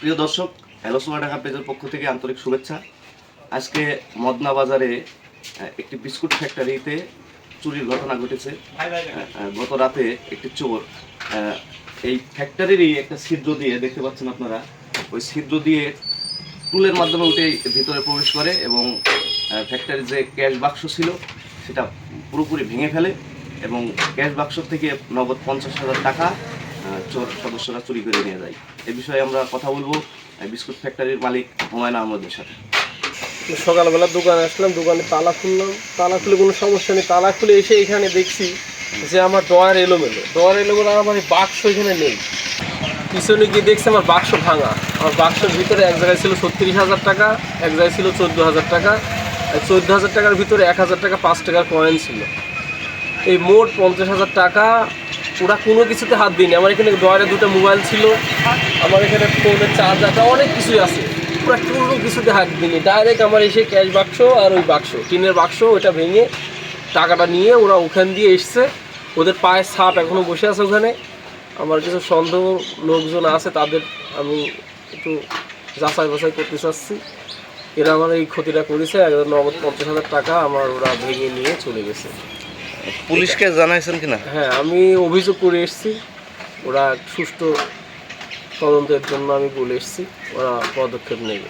প্রিয় দর্শক, হ্যালো সোয়া ঢাকা পেজের পক্ষ থেকে আন্তরিক শুভেচ্ছা। আজকে মদনা বাজারে একটি বিস্কুট ফ্যাক্টরিতে চুরির ঘটনা ঘটেছে। গত রাতে একটি চোর এই ফ্যাক্টরিরই একটা ছিদ্র দিয়ে, দেখতে পাচ্ছেন আপনারা, ওই ছিদ্র দিয়ে টুলের মাধ্যমে উঠে ভিতরে প্রবেশ করে এবং ফ্যাক্টরির যে ক্যাশ বাক্স ছিল সেটা পুরোপুরি ভেঙে ফেলে এবং ক্যাশ বাক্স থেকে নগদ 50,000 টাকা চোর সদস্যরা চুরি করে নিয়ে যায়। এ বিষয়ে আমরা কথা বলবো বিস্কুট ফ্যাক্টরির মালিক হুমায়ুন আহমদের সাথে। সকালবেলা দোকানে আসলাম, দোকানে তালা খুললাম, তালা খুলে কোনো সমস্যা নেই। তালা খুলে এসে এখানে দেখছি যে আমার ডয়ার এলোমেলো আর আমার এই বাক্স এখানে নেই। পিছনে গিয়ে দেখছি আমার বাক্স ভাঙা। আমার বাক্সের ভিতরে এক জায়গায় ছিল 36,000 টাকা, এক জায়গায় ছিল 14,000 টাকা। 14,000 টাকার ভিতরে 1,000 টাকা 5 টাকার কয়েন ছিল। এই মোট 50,000 টাকা ওরা কোনো কিছুতে হাত দিইনি। আমার এখানে ডয়ারে 2টা মোবাইল ছিল, আমার এখানে ফোনের চার্জারটা, অনেক কিছুই আছে। ওরা কোনো কিছুতে হাত দিইনি। ডাইরেক্ট আমার এসে ক্যাশ বাক্স আর ওই বাক্স, টিনের বাক্স, ওইটা ভেঙে টাকাটা নিয়ে ওরা ওখান দিয়ে এসছে। ওদের পায়ের ছাপ এখনও বসে আছে ওখানে। আমার কিছু সন্দেহ লোকজন আছে, তাদের আমি একটু যাচাই বাছাই করতে চাচ্ছি। এরা আমার এই ক্ষতিটা করেছে। একদম নগদ 50,000 টাকা আমার ওরা ভেঙে নিয়ে চলে গেছে। পুলিশকে জানাইছেন কিনা? হ্যাঁ, আমি অভিযোগ করে এসেছি। ওরা সুষ্ঠু তদন্তের জন্য আমি বলে এসেছি, ওরা পদক্ষেপ নেবে।